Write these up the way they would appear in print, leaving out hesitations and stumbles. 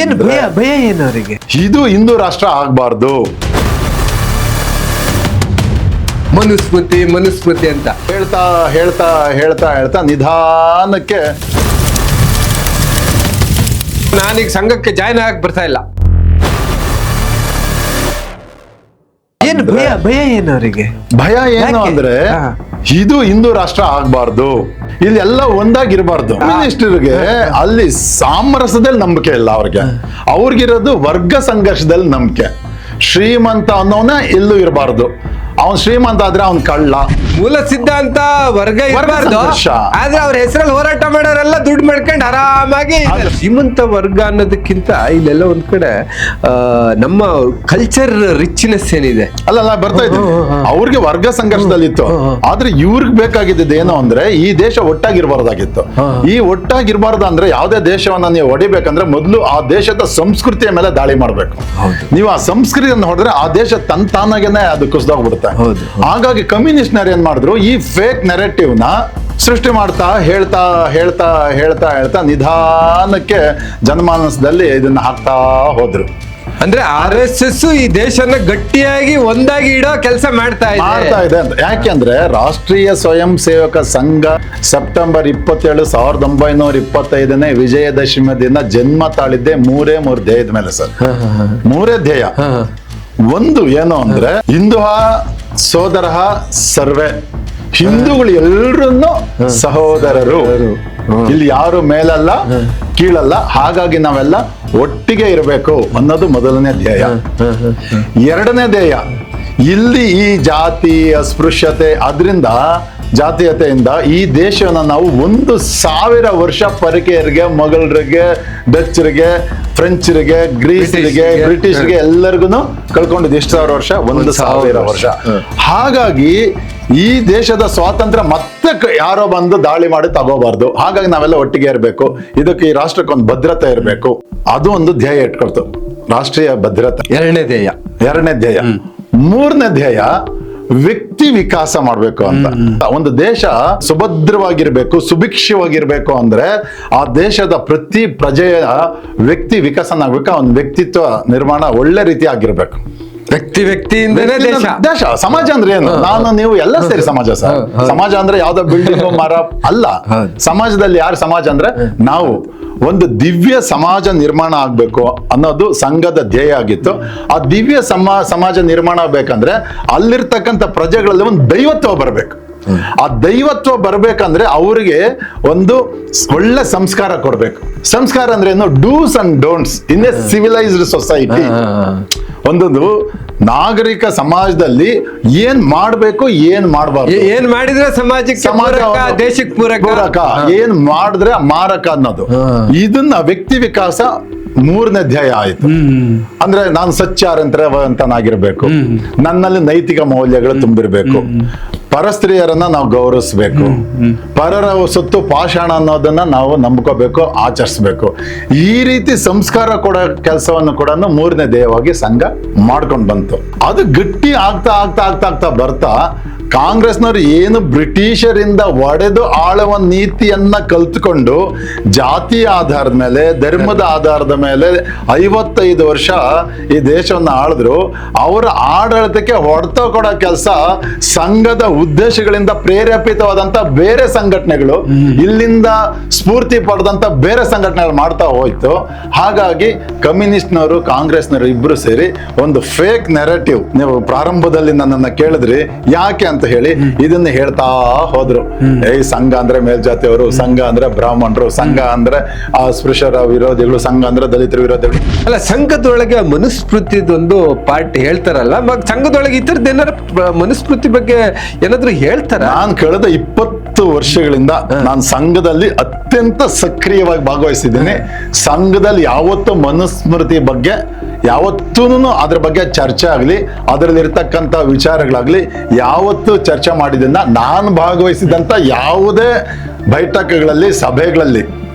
ಏನು ಭಯ ಭಯ ಏನು ಅವರಿಗೆ? ಇದು ಹಿಂದೂ ರಾಷ್ಟ್ರ ಆಗ್ಬಾರ್ದು. ಮನುಸ್ಮೃತಿ ಮನುಸ್ಮೃತಿ ಅಂತ ಹೇಳ್ತಾ ಹೇಳ್ತಾ ಹೇಳ್ತಾ ಹೇಳ್ತಾ ನಿಧಾನಕ್ಕೆ ನಾನೀಗ ಸಂಘಕ್ಕೆ ಜಾಯ್ನ್ ಆಗಕ್ ಬರ್ತಾ ಇಲ್ಲ. ಏನು ಭಯ ಭಯ ಏನು ಅವರಿಗೆ? ಭಯ ಏನು ಯಾಕೆ? ಅಂದ್ರೆ ಹಾ. ಇದು ಹಿಂದೂ ರಾಷ್ಟ್ರ ಆಗ್ಬಾರ್ದು, ಇಲ್ಲಿ ಎಲ್ಲ ಒಂದಾಗಿರ್ಬಾರ್ದು. ಮಿನಿಸ್ಟರ್ಗೆ ಅಲ್ಲಿ ಸಾಮರಸ್ಯದಲ್ಲಿ ನಂಬಿಕೆ ಇಲ್ಲ ಅವ್ರಿಗಿರೋದು ವರ್ಗ ಸಂಘರ್ಷದಲ್ಲಿ ನಂಬಿಕೆ. ಶ್ರೀಮಂತ ಅನ್ನೋನ ಎಲ್ಲೂ ಇರಬಾರ್ದು. ಅವನ್ ಶ್ರೀಮಂತ ಆದ್ರೆ ಅವ್ನ್ ಕಳ್ಳ. ಮೂಲ ಸಿದ್ಧಾಂತ ವರ್ಗ ಇರಬಾರ್ದು, ಸಂಘರ್ಷ. ಆದ್ರೆ ಅವ್ರ ಹೆಸರಲ್ಲಿ ಹೋರಾಟ ಮಾಡೋರೆಲ್ಲ ದುಡ್ಡು ಮಾಡ್ಕೊಂಡು ಆರಾಮಾಗಿ ಶ್ರೀಮಂತ ವರ್ಗ ಅನ್ನೋದಕ್ಕಿಂತ ಇಲ್ಲೆಲ್ಲ ಒಂದ್ ಕಡೆ ನಮ್ಮ ಕಲ್ಚರ್ ರಿಚ್ನೆಸ್ ಏನಿದೆ ಅಲ್ಲ ಬರ್ತಾ ಇದೆ. ಅವ್ರಿಗೆ ವರ್ಗ ಸಂಘರ್ಷದಲ್ಲಿತ್ತು. ಆದ್ರೆ ಇವ್ರಿಗೆ ಬೇಕಾಗಿದ್ದು ಏನು ಅಂದ್ರೆ ಈ ದೇಶ ಒಟ್ಟಾಗಿರ್ಬಾರ್ದಾಗಿತ್ತು. ಈ ಒಟ್ಟಾಗಿರ್ಬಾರ್ದು ಅಂದ್ರೆ ಯಾವ್ದೇ ದೇಶವನ್ನ ನೀವು ಹೊಡಿಬೇಕಂದ್ರೆ ಮೊದಲು ಆ ದೇಶದ ಸಂಸ್ಕೃತಿಯ ಮೇಲೆ ದಾಳಿ ಮಾಡ್ಬೇಕು. ನೀವು ಆ ಸಂಸ್ಕೃತಿಯನ್ನು ಹೊಡೆದ್ರೆ ಆ ದೇಶ ತಾನಾಗೇನೆ ಅದು ಕುಸಿದೋಗ್ಬಿಡುತ್ತೆ. ಹಾಗಾಗಿ ಕಮ್ಯುನಿಸ್ಟ್ನವ್ರು ಏನ್ ಮಾಡಿದ್ರು, ಈ ಫೇಕ್ ನೆರೆಟಿವ್ ನ ಸೃಷ್ಟಿ ಮಾಡ್ತಾ ಹೇಳ್ತಾ ಹೇಳ್ತಾ ಹೇಳ್ತಾ ಹೇಳ್ತಾ ನಿಧಾನಕ್ಕೆ ಜನಮಾನಸದಲ್ಲಿ ಇದನ್ನ ಹಾಕ್ತಾ ಹೋದ್ರು. ಅಂದ್ರೆ RSS ಈ ದೇಶನ ಗಟ್ಟಿಯಾಗಿ ಒಂದಾಗಿ ಇಡೋ ಕೆಲಸ ಮಾಡ್ತಾ ಇದೆ ಅಂತ. ಯಾಕೆಂದ್ರೆ ರಾಷ್ಟ್ರೀಯ ಸ್ವಯಂ ಸೇವಕ ಸಂಘ ಸೆಪ್ಟೆಂಬರ್ 27, 1925 ವಿಜಯದಶಮಿ ದಿನ ಜನ್ಮ ತಾಳಿದ್ದೆ ಮೂರೇ ಧ್ಯೇಯದ ಮೇಲೆ ಸರ್. ಮೂರೇ ಧ್ಯೇಯ. ಒಂದು ಏನು ಅಂದ್ರೆ ಹಿಂದೂ ಸೋದರ ಸರ್ವೇ, ಹಿಂದೂಗಳು ಎಲ್ರನ್ನು ಸಹೋದರರು, ಇಲ್ಲಿ ಯಾರು ಮೇಲಲ್ಲ ಕೀಳಲ್ಲ, ಹಾಗಾಗಿ ನಾವೆಲ್ಲ ಒಟ್ಟಿಗೆ ಇರಬೇಕು ಅನ್ನೋದು ಮೊದಲನೇ ಧ್ಯೇಯ. ಎರಡನೇ ಧ್ಯೇಯ, ಇಲ್ಲಿ ಈ ಜಾತಿ ಅಸ್ಪೃಶ್ಯತೆ ಅದರಿಂದ ಜಾತೀಯತೆಯಿಂದ ಈ ದೇಶವನ್ನ ನಾವು 1000 ವರ್ಷ ಪರಕೀಯರಿಗೆ, ಮೊಘಲರಿಗೆ, ಡಚ್ರಿಗೆ, ಫ್ರೆಂಚರಿಗೆ, ಗ್ರೀಸರಿಗೆ, ಬ್ರಿಟಿಷ್ಗೆ ಎಲ್ಲರಿಗೂ ಕಳ್ಕೊಂಡಿದ್ದು ಎಷ್ಟು ಸಾವಿರ ವರ್ಷ? 1000 ವರ್ಷ. ಹಾಗಾಗಿ ಈ ದೇಶದ ಸ್ವಾತಂತ್ರ್ಯ ಮತ್ತೆ ಯಾರೋ ಬಂದು ದಾಳಿ ಮಾಡಿ ತಗೋಬಾರ್ದು. ಹಾಗಾಗಿ ನಾವೆಲ್ಲ ಒಟ್ಟಿಗೆ ಇರಬೇಕು. ಇದಕ್ಕೆ ಈ ರಾಷ್ಟ್ರಕ್ಕೆ ಒಂದು ಭದ್ರತೆ ಇರಬೇಕು. ಅದು ಒಂದು ಧ್ಯೇಯ ಇಟ್ಕೊಳ್ತು, ರಾಷ್ಟ್ರೀಯ ಭದ್ರತೆ. ಎರಡನೇ ಧ್ಯೇಯ. ಮೂರನೇ ಧ್ಯೇಯ ವ್ಯಕ್ತಿ ವಿಕಾಸ ಮಾಡ್ಬೇಕು ಅಂತ. ಒಂದು ದೇಶ ಸುಭದ್ರವಾಗಿರ್ಬೇಕು, ಸುಭಿಕ್ಷವಾಗಿರ್ಬೇಕು ಅಂದ್ರೆ ಆ ದೇಶದ ಪ್ರತಿ ಪ್ರಜೆಯ ವ್ಯಕ್ತಿ ವಿಕಸನ ಆಗ್ಬೇಕು. ಅವನ ವ್ಯಕ್ತಿತ್ವ ನಿರ್ಮಾಣ ಒಳ್ಳೆ ರೀತಿ ಆಗಿರ್ಬೇಕು. ವ್ಯಕ್ತಿಯಿಂದನೇ ದೇಶ. ಸಮಾಜ ಅಂದ್ರೆ ಏನು? ನಾನು ನೀವು ಎಲ್ಲ ಸೇರಿ ಸಮಾಜ ಸರ್. ಸಮಾಜ ಅಂದ್ರೆ ಯಾವ್ದೋ ಬಿಲ್ಡಿಂಗ್ ಮರ ಅಲ್ಲ. ಸಮಾಜದಲ್ಲಿ ಯಾರು ಸಮಾಜ ಅಂದ್ರೆ ನಾವು. ಒಂದು ದಿವ್ಯ ಸಮಾಜ ನಿರ್ಮಾಣ ಆಗ್ಬೇಕು ಅನ್ನೋದು ಸಂಘದ ಧ್ಯೇಯ ಆಗಿತ್ತು. ಆ ದಿವ್ಯ ಸಮಾಜ ನಿರ್ಮಾಣ ಆಗ್ಬೇಕಂದ್ರೆ ಅಲ್ಲಿರ್ತಕ್ಕಂಥ ಪ್ರಜೆಗಳಲ್ಲಿ ಒಂದು ದೈವತ್ವ ಬರ್ಬೇಕು. ಆ ದೈವತ್ವ ಬರ್ಬೇಕಂದ್ರೆ ಅವ್ರಿಗೆ ಒಂದು ಒಳ್ಳೆ ಸಂಸ್ಕಾರ ಕೊಡ್ಬೇಕು. ಸಂಸ್ಕಾರ ಅಂದ್ರೆ ಏನು? Dos and don'ts in a civilised society. ಒಂದೊಂದು ನಾಗರಿಕ ಸಮಾಜದಲ್ಲಿ ಏನ್ ಮಾಡ್ಬೇಕು, ಏನ್ ಮಾಡಬಾರ್ದು, ಏನ್ ಮಾಡಿದ್ರೆ ಸಮಾಜಕ್ಕೆ ದೇಶಕ್ಕೆ ಪೂರಕ, ಏನ್ ಮಾಡಿದ್ರೆ ಮಾರಕ ಅನ್ನೋದು. ಇದನ್ನ ವ್ಯಕ್ತಿ ವಿಕಾಸ ಮೂರನೇ ಧ್ಯೇಯ ಆಯ್ತು. ಅಂದ್ರೆ ನಾನು ಸಚ್ಚಾರಂತನಾಗಿರ್ಬೇಕು, ನನ್ನಲ್ಲಿ ನೈತಿಕ ಮೌಲ್ಯಗಳು ತುಂಬಿರ್ಬೇಕು, ಪರಸ್ತ್ರೀಯರನ್ನ ನಾವು ಗೌರವಿಸ್ಬೇಕು, ಪರರ ಸೊತ್ತು ಪಾಷಾಣ ಅನ್ನೋದನ್ನ ನಾವು ನಂಬ್ಕೋಬೇಕು, ಆಚರಿಸ್ಬೇಕು. ಈ ರೀತಿ ಸಂಸ್ಕಾರ ಕೊಡೋ ಕೆಲಸವನ್ನು ಕೂಡ ಮೂರನೇ ಧ್ಯೇಯವಾಗಿ ಸಂಘ ಮಾಡ್ಕೊಂಡು ಬಂತು. ಅದು ಗಟ್ಟಿ ಆಗ್ತಾ ಆಗ್ತಾ ಆಗ್ತಾ ಆಗ್ತಾ ಬರ್ತಾ ಕಾಂಗ್ರೆಸ್ನವ್ರು ಏನು ಬ್ರಿಟಿಷರಿಂದ ಒಡೆದು ಆಳುವ ನೀತಿಯನ್ನ ಕಲ್ತ್ಕೊಂಡು ಜಾತಿ ಆಧಾರದ ಮೇಲೆ, ಧರ್ಮದ ಆಧಾರದ ಮೇಲೆ 55 ವರ್ಷ ಈ ದೇಶವನ್ನು ಆಳಿದ್ರು. ಅವರ ಆಡಳಿತಕ್ಕೆ ಹೊಡೆತ ಕೊಡೋ ಕೆಲಸ ಸಂಘದ ಉದ್ದೇಶಗಳಿಂದ ಪ್ರೇರೇಪಿತವಾದಂತ ಬೇರೆ ಸಂಘಟನೆಗಳು, ಇಲ್ಲಿಂದ ಸ್ಫೂರ್ತಿ ಪಡೆದಂತ ಬೇರೆ ಸಂಘಟನೆಗಳು ಮಾಡ್ತಾ ಹೋಯ್ತು. ಹಾಗಾಗಿ ಕಮ್ಯುನಿಸ್ಟ್ನವರು ಕಾಂಗ್ರೆಸ್ನವರು ಇಬ್ರು ಸೇರಿ ಒಂದು ಫೇಕ್ ನೆರೆಟಿವ್, ನೀವು ಪ್ರಾರಂಭದಲ್ಲಿ ನನ್ನನ್ನ ಕೇಳಿದ್ರಿ ಯಾಕೆ ಅಂತ ಹೇಳಿ, ಇದನ್ನ ಹೇಳ್ತಾ ಹೋದ್ರು. ಸಂಘ ಅಂದ್ರೆ ಮೇಲ್ಜಾತಿಯವರು, ಸಂಘ ಅಂದ್ರೆ ಬ್ರಾಹ್ಮಣರು, ಸಂಘ ಅಂದ್ರೆ ಅಸ್ಪೃಶ್ಯರ ವಿರೋಧಿಗಳು, ಸಂಘ ಅಂದ್ರೆ ದಲಿತರ ವಿರೋಧಿಗಳು. ಅಲ್ಲ, ಸಂಘದೊಳಗೆ ಮನುಸ್ಮೃತಿದೊಂದು ಪಾರ್ಟ್ ಹೇಳ್ತಾರಲ್ಲ, ಸಂಘದೊಳಗೆ ಈ ತರದ್ ಏನಾರ ಮನುಸ್ಮೃತಿ ಬಗ್ಗೆ ಏನಾದ್ರು ಹೇಳ್ತಾರ? ನಾನು ಕಳೆದ 20 ವರ್ಷಗಳಿಂದ ನಾನು ಸಂಘದಲ್ಲಿ ಅತ್ಯಂತ ಸಕ್ರಿಯವಾಗಿ ಭಾಗವಹಿಸಿದ್ದೀನಿ. ಸಂಘದಲ್ಲಿ ಯಾವತ್ತೂ ಮನುಸ್ಮೃತಿ ಬಗ್ಗೆ ಯಾವತ್ತೂ ಅದ್ರ ಬಗ್ಗೆ ಚರ್ಚೆ ಆಗ್ಲಿ, ಅದರಲ್ಲಿ ಇರ್ತಕ್ಕಂಥ ವಿಚಾರಗಳಾಗ್ಲಿ ಯಾವತ್ತೂ ಚರ್ಚೆ ಮಾಡಿದ್ದನ್ನ ನಾನು ಭಾಗವಹಿಸಿದಂತ ಯಾವುದೇ ಬೈಠಕಗಳಲ್ಲಿ, ಸಭೆಗಳಲ್ಲಿ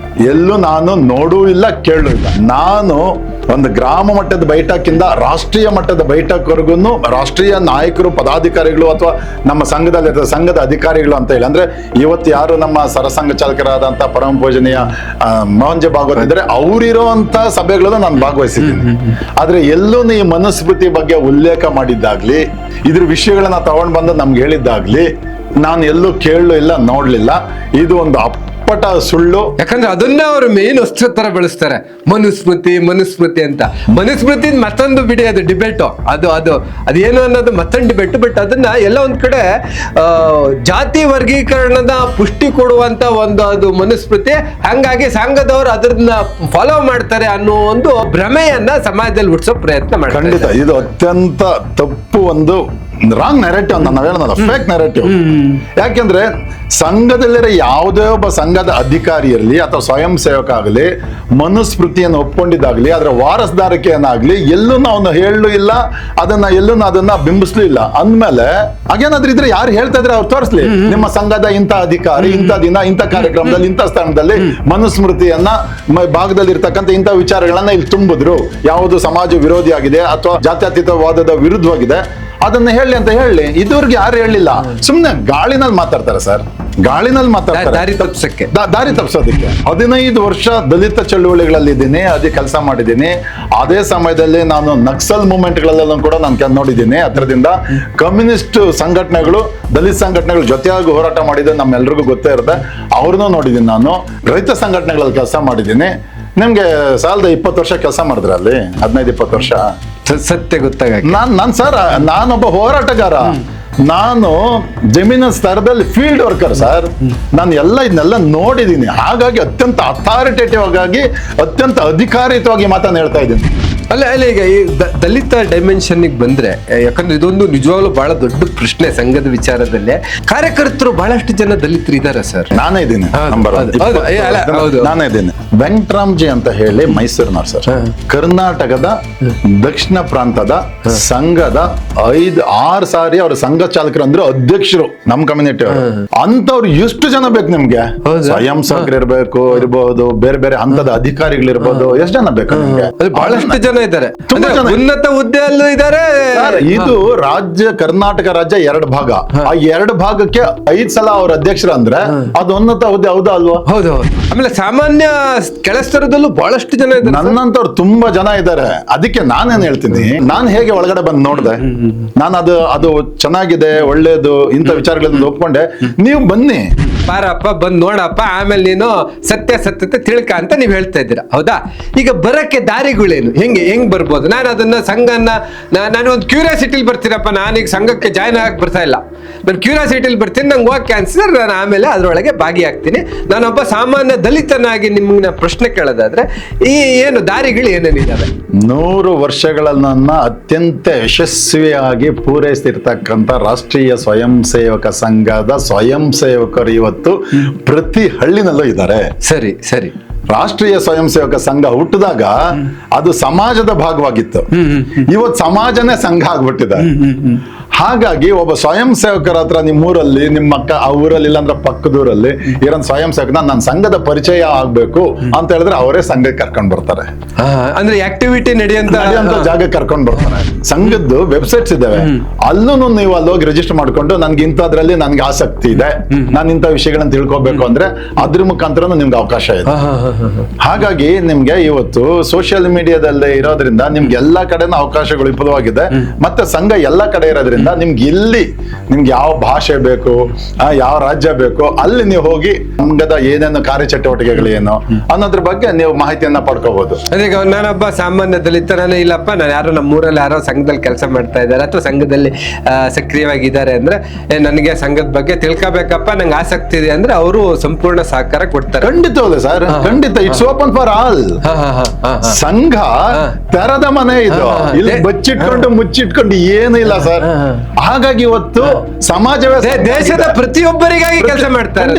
ಎಲ್ಲೂ ನಾನು ನೋಡೂ ಇಲ್ಲ, ಕೇಳೂ ಇಲ್ಲ. ನಾನು ಒಂದು ಗ್ರಾಮ ಮಟ್ಟದ ಬೈಠಕ್ಕಿಂದ ರಾಷ್ಟ್ರೀಯ ಮಟ್ಟದ ಬೈಠಕ್ವರೆಗೂ ರಾಷ್ಟ್ರೀಯ ನಾಯಕರು, ಪದಾಧಿಕಾರಿಗಳು ಅಥವಾ ನಮ್ಮ ಸಂಘದ ಅಧಿಕಾರಿಗಳು ಅಂತ ಹೇಳಿ, ಅಂದ್ರೆ ಇವತ್ತು ಯಾರು ನಮ್ಮ ಸರಸಂಘ ಚಾಲಕರಾದಂತ ಪರಮ ಪೂಜನೀಯ ಮೋಹನ್ ಜೆ ಭಾಗವತ್ ಇದ್ರೆ ಅವರಿರುವಂತ ಸಭೆಗಳನ್ನು ನಾನು ಭಾಗವಹಿಸಿದ್ದೀನಿ. ಆದ್ರೆ ಎಲ್ಲೂ ಈ ಮನುಸ್ಮೃತಿ ಬಗ್ಗೆ ಉಲ್ಲೇಖ ಮಾಡಿದ್ದಾಗ್ಲಿ, ಇದ್ರ ವಿಷಯಗಳನ್ನ ತಗೊಂಡ್ ಬಂದು ನಮ್ಗೆ ಹೇಳಿದ್ದಾಗ್ಲಿ ನಾನು ಎಲ್ಲೂ ಕೇಳಲು ಇಲ್ಲ, ನೋಡ್ಲಿಲ್ಲ. ಇದು ಒಂದು ಅಪ್ಪಟ ಸುಳ್ಳು. ಯಾಕಂದ್ರೆ ಅದನ್ನ ಅವರು ಮೇನ್ ಅಸ್ತ್ರ ತರ ಬೆಳೆಸ್ತಾರೆ, ಮನುಸ್ಮೃತಿ ಅಂತ. ಮನುಸ್ಮೃತಿ ಮತ್ತೊಂದು ಬಿಡಿ, ಅದು ಡಿಬೇಟು, ಅದೇನು ಅನ್ನೋದು ಮತ್ತೊಂದು ಡಿಬೇಟ್. ಬಟ್ ಅದನ್ನ ಎಲ್ಲ ಒಂದ್ ಕಡೆ ಜಾತಿ ವರ್ಗೀಕರಣದ ಪುಷ್ಟಿ ಕೊಡುವಂತ ಅದು ಮನುಸ್ಮೃತಿ. ಹಂಗಾಗಿ ಸಂಘದವರು ಅದನ್ನ ಫಾಲೋ ಮಾಡ್ತಾರೆ ಅನ್ನೋ ಒಂದು ಭ್ರಮೆಯನ್ನ ಸಮಾಜದಲ್ಲಿ ಹುಟ್ಟಿಸೋ ಪ್ರಯತ್ನ ಮಾಡ್ತಾರೆ. ಖಂಡಿತ ಇದು ಅತ್ಯಂತ ತಪ್ಪು, ಒಂದು ರಾಂಗ್ ನೆರೆಟಿವ್ ಅಂತ ನಾವ್ ಹೇಳೋಣ, ಫೇಕ್ ನೆರೆಟಿವ್. ಯಾಕೆಂದ್ರೆ ಸಂಘದಲ್ಲಿರೋ ಯಾವುದೇ ಒಬ್ಬ ಸಂಘದ ಅಧಿಕಾರಿ ಇರಲಿ ಅಥವಾ ಸ್ವಯಂ ಸೇವಕ ಆಗಲಿ ಮನುಸ್ಮೃತಿಯನ್ನು ಒಪ್ಕೊಂಡಿದ್ದಾಗ್ಲಿ ಅದರ ವಾರಸದಾರಿಕೆಯನ್ನಾಗ್ಲಿ ಎಲ್ಲೂ ಅವನು ಹೇಳಲು ಇಲ್ಲ, ಅದನ್ನ ಬಿಂಬಿಸ್ಲೂ ಇಲ್ಲ. ಅಂದ್ಮೇಲೆ ಹಾಗೇನಾದ್ರೂ ಇದ್ರೆ ಯಾರು ಹೇಳ್ತಾ ಇದ್ರೆ ಅವ್ರು ತೋರಿಸ್ಲಿ, ನಿಮ್ಮ ಸಂಘದ ಇಂಥ ಅಧಿಕಾರಿ ಇಂಥ ದಿನ ಇಂಥ ಕಾರ್ಯಕ್ರಮದಲ್ಲಿ ಇಂಥ ಸ್ಥಾನದಲ್ಲಿ ಮನುಸ್ಮೃತಿಯನ್ನ ಭಾಗದಲ್ಲಿ ಇರ್ತಕ್ಕಂಥ ಇಂಥ ವಿಚಾರಗಳನ್ನ ಇಲ್ಲಿ ತುಂಬಿದ್ರು, ಯಾವುದು ಸಮಾಜ ವಿರೋಧಿ ಆಗಿದೆ ಅಥವಾ ಜಾತ್ಯತೀತವಾದದ ವಿರುದ್ಧವಾಗಿದೆ ಅದನ್ನ ಹೇಳಿ ಅಂತ ಹೇಳಿ. ಇದುವರೆಗೆ ಯಾರು ಹೇಳಿಲ್ಲ, ಸುಮ್ನೆ ಗಾಳಿನಲ್ಲಿ ಮಾತಾಡ್ತಾರೆ ಸರ್, ಗಾಳಿನಲ್ಲಿ ಮಾತಾಡ್ತಾರೆ ದಾರಿ ತಪ್ಪಿಸೋದಕ್ಕೆ. 15 ವರ್ಷ ದಲಿತ ಚಳುವಳಿಗಳಲ್ಲಿ ಇದ್ದೀನಿ, ಅದೇ ಕೆಲಸ ಮಾಡಿದ್ದೀನಿ. ಅದೇ ಸಮಯದಲ್ಲಿ ನಾನು ನಕ್ಸಲ್ ಮೂವ್ಮೆಂಟ್ಗಳಲ್ಲೆಲ್ಲ ಕೂಡ ನಾನು ನೋಡಿದ್ದೀನಿ ಹತ್ರದಿಂದ. ಕಮ್ಯುನಿಸ್ಟ್ ಸಂಘಟನೆಗಳು, ದಲಿತ ಸಂಘಟನೆಗಳು ಜೊತೆಯಾಗಿ ಹೋರಾಟ ಮಾಡಿದ್ದು ನಮ್ಮೆಲ್ರಿಗೂ ಗೊತ್ತೇ ಇರುತ್ತೆ, ಅವ್ರನ್ನೂ ನೋಡಿದ್ದೀನಿ. ನಾನು ರೈತ ಸಂಘಟನೆಗಳಲ್ಲಿ ಕೆಲಸ ಮಾಡಿದ್ದೀನಿ. ನಿಮ್ಗೆ ಸಾಲದ 20 ವರ್ಷ ಕೆಲಸ ಮಾಡಿದ್ರೆ ಅಲ್ಲಿ 15-20 ವರ್ಷ ಸತ್ಯ ಗೊತ್ತಾಗ ನಾನೊಬ್ಬ ಹೋರಾಟಗಾರ. ನಾನು ಜಮೀನಿನ ಸ್ತರದಲ್ಲಿ ಫೀಲ್ಡ್ ವರ್ಕರ್ ಸರ್. ನಾನು ಇದನ್ನೆಲ್ಲ ನೋಡಿದ್ದೀನಿ. ಹಾಗಾಗಿ ಅತ್ಯಂತ ಅಥಾರಿಟೇಟಿವ್ ಆಗಿ ಅತ್ಯಂತ ಅಧಿಕಾರಿಯುತವಾಗಿ ಮಾತನ್ನು ಹೇಳ್ತಾ ಇದ್ದೀನಿ. ಅಲ್ಲ ಈಗ ಈ ದಲಿತ ಡೈಮೆನ್ಷನ್ ಬಂದ್ರೆ, ಯಾಕಂದ್ರೆ ಇದೊಂದು ನಿಜವಾಗ್ಲೂ ಬಹಳ ದೊಡ್ಡ ಪ್ರಶ್ನೆ ಸಂಘದ ವಿಚಾರದಲ್ಲಿ. ಕಾರ್ಯಕರ್ತರು ಬಹಳಷ್ಟು ಜನ ದಲಿತರು ಇದ್ದಾರೆ ಸರ್. ನಾನೇ ಇದ್ದೀನಿ, ನಾನೇ ಇದ್ದೀನಿ. ವೆಂಕಟರಾಮ್ಜಿ ಅಂತ ಹೇಳಿ ಮೈಸೂರಿನವ್ರು ಸರ್, ಕರ್ನಾಟಕದ ದಕ್ಷಿಣ ಪ್ರಾಂತದ ಸಂಘದ 5-6 ಸಾರಿ ಅವ್ರ ಸಂಘ ಚಾಲಕರು ಅಂದ್ರೆ ಅಧ್ಯಕ್ಷರು ನಮ್ಮ ಕಮ್ಯುನಿಟಿ ಅವರು. ಅಂತವ್ರು ಎಷ್ಟು ಜನ ಬೇಕು ನಿಮ್ಗೆ? ಸ್ವಯಂ ಸೇವಕರು ಇರಬಹುದು, ಬೇರೆ ಬೇರೆ ಹಂತದ ಅಧಿಕಾರಿಗಳಿರ್ಬೋದು, ಎಷ್ಟು ಜನ ಬೇಕು ನಿಮ್ಗೆ? ಬಹಳಷ್ಟು ಜನ ಇದ್ದಾರೆ, ಉನ್ನತ ಹುದ್ದೆಯಲ್ಲೂ ಇದ್ದಾರೆ. ಇದು ಕರ್ನಾಟಕ ರಾಜ್ಯ 2 ಭಾಗ. ಆ 2 ಭಾಗಕ್ಕೆ 5 ಸಲ ಅವ್ರ ಅಧ್ಯಕ್ಷರು ಅಂದ್ರೆ ಅದು ಉನ್ನತ ಹುದ್ದೆ, ಹೌದಾ ಅಲ್ವಾ? ಹೌದು. ಆಮೇಲೆ ಸಾಮಾನ್ಯ ಕೆಳಸ್ತರದಲ್ಲೂ ಬಹಳಷ್ಟು ಜನ ಇದ್ದಾರೆ. ನನ್ನಂತವ್ರು ತುಂಬಾ ಜನ ಇದ್ದಾರೆ. ಅದಕ್ಕೆ ನಾನೇನ್ ಹೇಳ್ತೀನಿ, ನಾನ್ ಹೇಗೆ ಒಳಗಡೆ ಬಂದು ನೋಡ್ದೆ, ನಾನು ಅದು ಚೆನ್ನಾಗಿದೆ, ಒಳ್ಳೇದು, ಇಂಥ ವಿಚಾರಗಳನ್ನ ಒಪ್ಕೊಂಡೆ. ನೀವು ಬನ್ನಿ, ಬಾರಪ್ಪ, ಬಂದ್ ನೋಡಪ್ಪ, ಆಮೇಲೆ ನೀನು ಸತ್ಯತೆ ತಿಳ್ಕ ಅಂತ ನೀವ್ ಹೇಳ್ತಾ ಇದ್ದೀರಾ, ಹೌದಾ? ಈಗ ಬರಕ್ಕೆ ದಾರಿಗಳೇನು, ಹೆಂಗ್ ಬರ್ಬೋದು? ನಾನು ಅದನ್ನ ನಾನು ಒಂದು ಕ್ಯೂರಿಯಾಸಿಟಿಲಿ ಬರ್ತೀನಪ್ಪ, ನಾನೀಗ ಸಂಘಕ್ಕೆ ಜಾಯ್ನ್ ಆಗಕ್ಕೆ ಬರ್ತಾ ಇಲ್ಲ, ನಾನು ಕ್ಯೂರಿಯಾಸಿಟಿಲಿ ಬರ್ತೀನಿ, ನಂಗೆ ಓಕೆ ಅನ್ಸಿದ್ರೆ ನಾನು ಆಮೇಲೆ ಅದರೊಳಗೆ ಭಾಗಿಯಾಗ್ತೀನಿ. ನಾನೊಬ್ಬ ಸಾಮಾನ್ಯ ದಲಿತನಾಗಿ ನಿಮ್ಗೆ ಪ್ರಶ್ನೆ ಕೇಳೋದಾದ್ರೆ ಈ ಏನು ದಾರಿಗಳು ಏನೇನಿದ್ದಾವೆ? 100 ವರ್ಷಗಳನ್ನ ಅತ್ಯಂತ ಯಶಸ್ವಿಯಾಗಿ ಪೂರೈಸ್ತಿರ್ತಕ್ಕಂಥ ರಾಷ್ಟ್ರೀಯ ಸ್ವಯಂ ಸೇವಕ ಸಂಘದ ಸ್ವಯಂ ಸೇವಕರು ಇವತ್ತು ಪ್ರತಿ ಹಳ್ಳಿನಲ್ಲೂ ಇದ್ದಾರೆ. ಸರಿ. ರಾಷ್ಟ್ರೀಯ ಸ್ವಯಂ ಸೇವಕ ಸಂಘ ಹುಟ್ಟಿದಾಗ ಅದು ಸಮಾಜದ ಭಾಗವಾಗಿತ್ತು. ಇವತ್ತು ಸಮಾಜನೇ ಸಂಘ ಆಗ್ಬಿಟ್ಟಿದೆ. ಹಾಗಾಗಿ ಒಬ್ಬ ಸ್ವಯಂ ಸೇವಕರ ಹತ್ರ ನಿಮ್ಮೂರಲ್ಲಿ, ನಿಮ್ಮ ಆ ಊರಲ್ಲಿ ಇಲ್ಲಾಂದ್ರೆ ಪಕ್ಕದೂರಲ್ಲಿ ಇರೋನ್ ಸ್ವಯಂ ಸೇವಕ ನನ್ನ ಸಂಘದ ಪರಿಚಯ ಆಗ್ಬೇಕು ಅಂತ ಹೇಳಿದ್ರೆ ಅವರೇ ಸಂಘಕ್ಕೆ ಕರ್ಕೊಂಡ್ ಬರ್ತಾರೆ. ಅಂದ್ರೆ ಆಕ್ಟಿವಿಟಿ ನಡೆಯುವಂತ ಜಾಗ ಕರ್ಕೊಂಡ್ ಬರ್ತಾರೆ. ಸಂಘದ್ದು ವೆಬ್ಸೈಟ್ಸ್ ಇದಾವೆ, ಅಲ್ಲೂ ನೀವು ಅಲ್ಲಿ ಹೋಗಿ ರಿಜಿಸ್ಟರ್ ಮಾಡ್ಕೊಂಡು ನನ್ಗೆ ಇಂಥದ್ರಲ್ಲಿ ನನ್ಗೆ ಆಸಕ್ತಿ ಇದೆ, ನಾನು ಇಂಥ ವಿಷಯಗಳನ್ನ ತಿಳ್ಕೊಬೇಕು ಅಂದ್ರೆ ಅದ್ರ ಮುಖಾಂತರ ನಿಮ್ಗೆ ಅವಕಾಶ ಇದೆ. ಹಾಗಾಗಿ ನಿಮ್ಗೆ ಇವತ್ತು ಸೋಷಿಯಲ್ ಮೀಡಿಯಾದಲ್ಲಿ ಇರೋದ್ರಿಂದ ನಿಮ್ಗೆ ಎಲ್ಲಾ ಕಡೆನೂ ಅವಕಾಶಗಳು ವಿಪುಲವಾಗಿದೆ. ಮತ್ತೆ ಸಂಘ ಎಲ್ಲಾ ಕಡೆ ಇರೋದ್ರಿಂದ ನಿಮ್ಗೆ ಯಾವ ಭಾಷೆ ಬೇಕು, ಯಾವ ರಾಜ್ಯ ಬೇಕು, ಅಲ್ಲಿ ನೀವು ಹೋಗಿ ಸಂಘದ ಏನೇನು ಕಾರ್ಯಚಟುವಟಿಕೆಗಳು ಏನು ಅನ್ನೋದ್ರ ಬಗ್ಗೆ ನೀವು ಮಾಹಿತಿಯನ್ನ ಪಡ್ಕೋಬಹುದು. ಅದೀಗ ನಾನೊಬ್ಬ ಸಾಮಾನ್ಯ ದಲಿತ, ನಾನು ಇಲ್ಲಪ್ಪ, ನಾನು ಯಾರೋ ನಮ್ಮೂರಲ್ಲಿ ಯಾರೋ ಸಂಘದಲ್ಲಿ ಕೆಲಸ ಮಾಡ್ತಾ ಇದ್ದಾರೆ ಅಥವಾ ಸಂಘದಲ್ಲಿ ಸಕ್ರಿಯವಾಗಿದ್ದಾರೆ ಅಂದ್ರೆ ನನಗೆ ಸಂಘದ ಬಗ್ಗೆ ತಿಳ್ಕೋಬೇಕಪ್ಪ, ನಂಗೆ ಆಸಕ್ತಿ ಇದೆ ಅಂದ್ರೆ ಅವರು ಸಂಪೂರ್ಣ ಸಹಕಾರ ಕೊಡ್ತಾರೆ. ಖಂಡಿತವಲ್ಲ ಸರ್, ಖಂಡಿತ. It's open for all. ಸಂಘ ತೆರದ ಮನೆ ಇದು, ಇಲ್ಲಿ ಬಚ್ಚಿಟ್ಕೊಂಡು ಮುಚ್ಚಿಟ್ಕೊಂಡು ಏನು ಇಲ್ಲ ಸರ್. ಹಾಗಾಗಿ ಇವತ್ತು ಸಮಾಜವೇ ದೇಶದ ಪ್ರತಿಯೊಬ್ಬರಿಗಾಗಿ ಕೆಲಸ ಮಾಡ್ತಾರೆ.